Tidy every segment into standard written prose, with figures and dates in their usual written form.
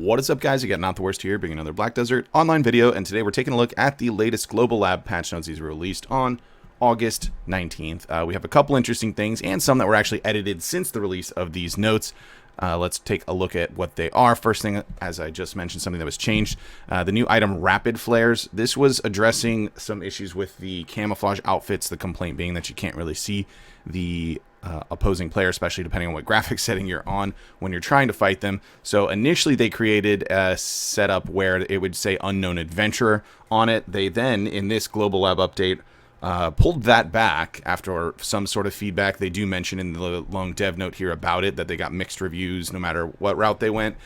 What is up, guys? You got NotTheWorst here, bringing another Black Desert online video, and today we're taking a look at the latest Global Lab patch notes. These were released on August 19th. We have a couple interesting things and some that were actually edited since the release of these notes. Let's take a look at what they are. First thing, as I just mentioned, something that was changed, the new item Rapid Flares. This was addressing some issues with the camouflage outfits, the complaint being that you can't really see the opposing player, especially depending on what graphics setting you're on when you're trying to fight them. So initially they created a setup where it would say Unknown Adventurer on it. They then, in this Global Lab update, pulled that back after some sort of feedback. They do mention in the long dev note here about it that they got mixed reviews no matter what route they went.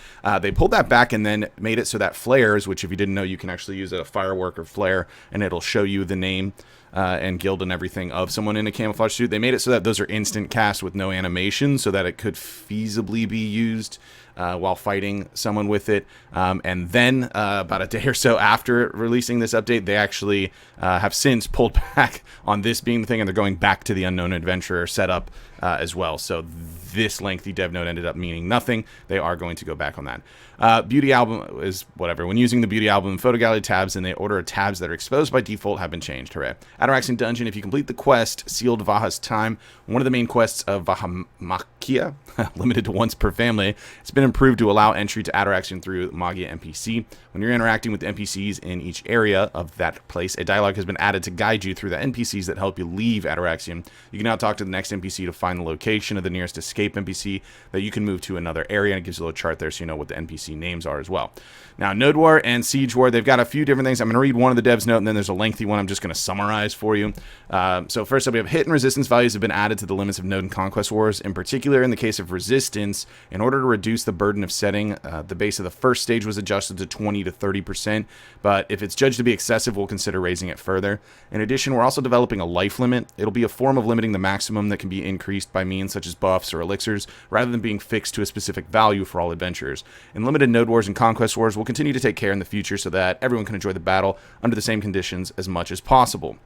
They pulled that back and then made it so that flares, which if you didn't know, you can actually use a firework or flare and it'll show you the name and guild and everything of someone in a camouflage suit. They made it so that those are instant cast with no animation so that it could feasibly be used while fighting someone with it. And then about a day or so after releasing this update, they actually have since pulled back on this being the thing, and they're going back to the Unknown Adventurer setup as well. So this lengthy dev note ended up meaning nothing. They are going to go back on that. Beauty album is whatever. When using the beauty album and photo gallery tabs, and the order of tabs that are exposed by default have been changed. Hooray. Ataraxian Dungeon, if you complete the quest, Sealed Vaha's Time, one of the main quests of Vahamakia, limited to once per family, it's been improved to allow entry to Ataraxian through Magia NPC. When you're interacting with the NPCs in each area of that place, a dialogue has been added to guide you through the NPCs that help you leave Ataraxian. You can now talk to the next NPC to find the location of the nearest escape NPC that you can move to another area, and it gives you a little chart there so you know what the NPC names are as well. Now, Node War and Siege War, they've got a few different things. I'm going to read one of the devs note, and then there's a lengthy one I'm just going to summarize for you. So first up, we have hit and resistance values have been added to the limits of Node and Conquest Wars. In particular, in the case of resistance, in order to reduce the burden of setting, the base of the first stage was adjusted to 20 to 30%, but if it's judged to be excessive, we'll consider raising it further. In addition, we're also developing a life limit. It'll be a form of limiting the maximum that can be increased by means such as buffs or elixirs, rather than being fixed to a specific value for all adventurers. In limited Node Wars and Conquest Wars, we'll continue to take care in the future so that everyone can enjoy the battle under the same conditions as much as possible.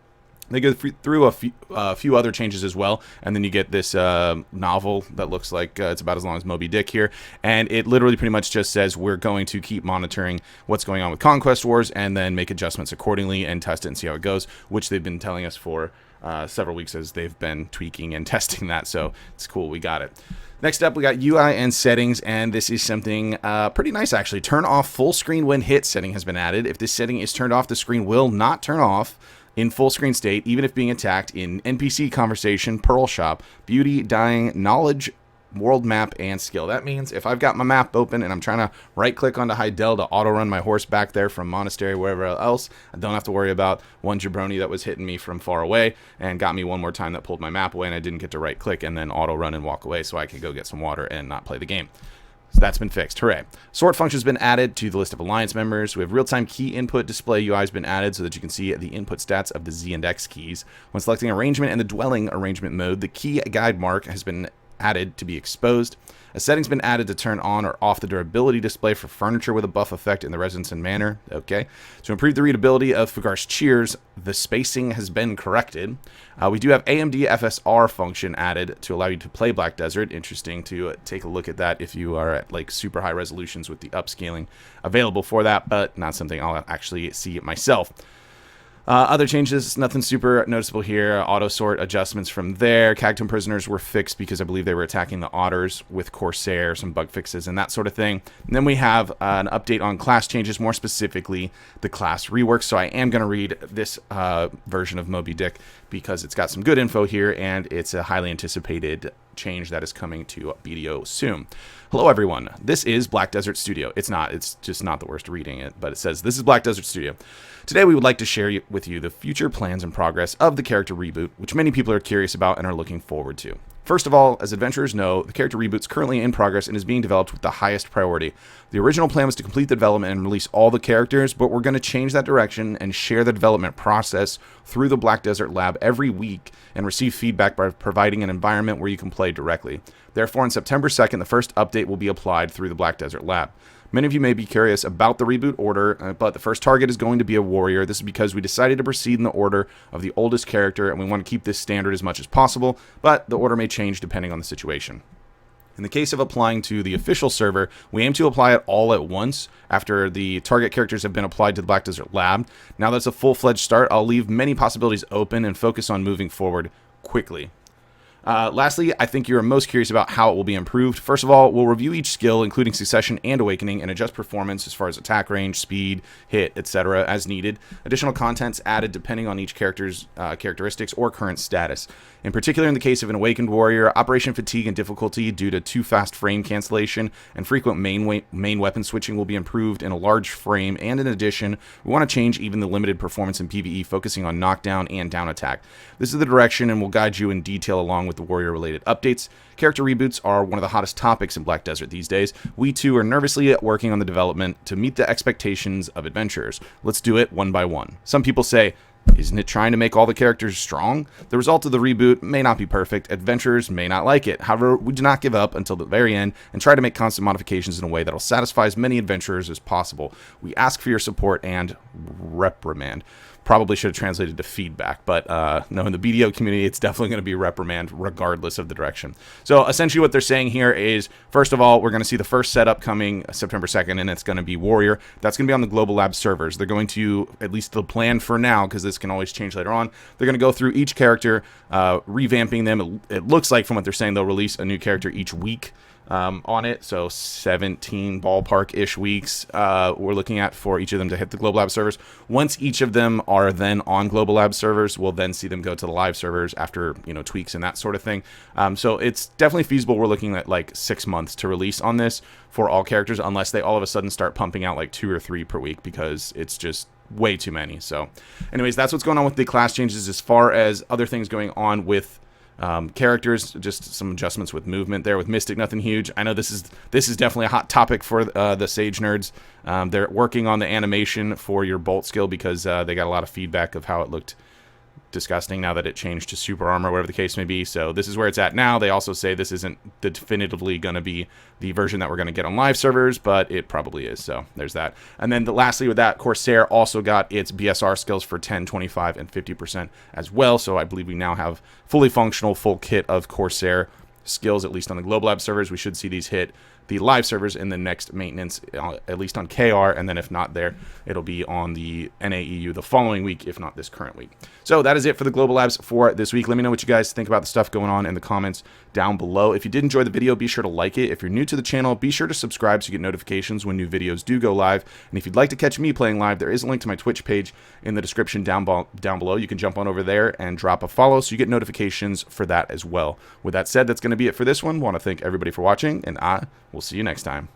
They go through a few other changes as well, and then you get this novel that looks like it's about as long as Moby Dick here, and it literally pretty much just says we're going to keep monitoring what's going on with Conquest Wars and then make adjustments accordingly and test it and see how it goes, which they've been telling us for several weeks as they've been tweaking and testing that, so it's cool, we got it. Next up, we got UI and settings, and this is something pretty nice, actually. Turn off full screen when hit setting has been added. If this setting is turned off, the screen will not turn off in full screen state, even if being attacked in NPC conversation, Pearl Shop, Beauty, Dying, Knowledge, World Map, and Skill. That means if I've got my map open and I'm trying to right-click onto Heidel to auto-run my horse back there from Monastery, wherever else, I don't have to worry about one jabroni that was hitting me from far away and got me one more time that pulled my map away, and I didn't get to right-click and then auto-run and walk away so I could go get some water and not play the game. So that's been fixed. Hooray. Sort function's been added to the list of Alliance members. We have real-time key input display UI has been added so that you can see the input stats of the Z and X keys. When selecting arrangement and the dwelling arrangement mode, the key guide mark has been added to be exposed. A setting's been added to turn on or off the durability display for furniture with a buff effect in the Residence and Manor. Okay. To improve the readability of Fagar's cheers, the spacing has been corrected. We do have AMD FSR function added to allow you to play Black Desert. Interesting to take a look at that if you are at like super high resolutions with the upscaling available for that, but not something I'll actually see it myself. Other changes, nothing super noticeable here. Auto sort adjustments from there. Cactum prisoners were fixed because I believe they were attacking the otters with Corsair, some bug fixes and that sort of thing. And then we have an update on class changes, more specifically the class reworks. So I am going to read this version of Moby Dick because it's got some good info here and it's a highly anticipated change that is coming to BDO soon. Hello everyone, this is Black Desert Studio. It's just NotTheWorst reading it, but it says this is Black Desert Studio. Today we would like to share with you the future plans and progress of the character reboot, which many people are curious about and are looking forward to. First of all, as adventurers know, the character reboot is currently in progress and is being developed with the highest priority. The original plan was to complete the development and release all the characters, but we're going to change that direction and share the development process through the Black Desert Lab every week and receive feedback by providing an environment where you can play directly. Therefore, on September 2nd, the first update will be applied through the Black Desert Lab. Many of you may be curious about the reboot order, but the first target is going to be a warrior. This is because we decided to proceed in the order of the oldest character, and we want to keep this standard as much as possible, but the order may change depending on the situation. In the case of applying to the official server, we aim to apply it all at once after the target characters have been applied to the Black Desert Lab. Now that it's a full-fledged start, I'll leave many possibilities open and focus on moving forward quickly. Lastly, I think you're most curious about how it will be improved. First of all, we'll review each skill, including Succession and Awakening, and adjust performance as far as attack range, speed, hit, etc. as needed. Additional content's added depending on each character's characteristics or current status. In particular, in the case of an Awakened Warrior, operation fatigue and difficulty due to too fast frame cancellation and frequent main weapon switching will be improved in a large frame, and in addition, we want to change even the limited performance in PvE, focusing on knockdown and down attack. This is the direction and will guide you in detail along with the Warrior-related updates. Character reboots are one of the hottest topics in Black Desert these days. We too are nervously working on the development to meet the expectations of adventurers. Let's do it one by one. Some people say, isn't it trying to make all the characters strong? The result of the reboot may not be perfect. Adventurers may not like it. However, we do not give up until the very end and try to make constant modifications in a way that will satisfy as many adventurers as possible. We ask for your support and reprimand. Probably should have translated to feedback, but no, in the BDO community, it's definitely going to be reprimand regardless of the direction. So essentially what they're saying here is, first of all, we're going to see the first setup coming September 2nd, and it's going to be Warrior. That's going to be on the Global Lab servers. They're going to, at least the plan for now, because this can always change later on, they're going to go through each character, revamping them. It looks like from what they're saying, they'll release a new character each week. On it, so 17 ballpark-ish weeks we're looking at for each of them to hit the Global Lab servers. Once each of them are then on Global Lab servers, we'll then see them go to the live servers after, tweaks and that sort of thing. So it's definitely feasible. We're looking at like 6 months to release on this for all characters, unless they all of a sudden start pumping out like 2 or 3 per week, because it's just way too many. So anyways, that's what's going on with the class changes. As far as other things going on with characters, just some adjustments with movement there with Mystic, nothing huge. I know this is definitely a hot topic for the Sage nerds. They're working on the animation for your bolt skill because they got a lot of feedback of how it looked disgusting now that it changed to super armor, whatever the case may be. So this is where it's at now. They also say this isn't definitively going to be the version that we're going to get on live servers, but it probably is. So there's that. And then lastly with that, Corsair also got its BSR skills for 10, 25, and 50% as well. So I believe we now have fully functional, full kit of Corsair skills, at least on the Global Lab servers. We should see these hit the live servers in the next maintenance, at least on KR, and then if not there, it'll be on the NAEU the following week, if not this current week. So that is it for the Global Labs for this week. Let me know what you guys think about the stuff going on in the comments down below. If you did enjoy the video, be sure to like it. If you're new to the channel, be sure to subscribe so you get notifications when new videos do go live. And if you'd like to catch me playing live, there is a link to my Twitch page in the description down below. You can jump on over there and drop a follow so you get notifications for that as well. With that said, that's going to be it for this one. I want to thank everybody for watching, and I will see you next time.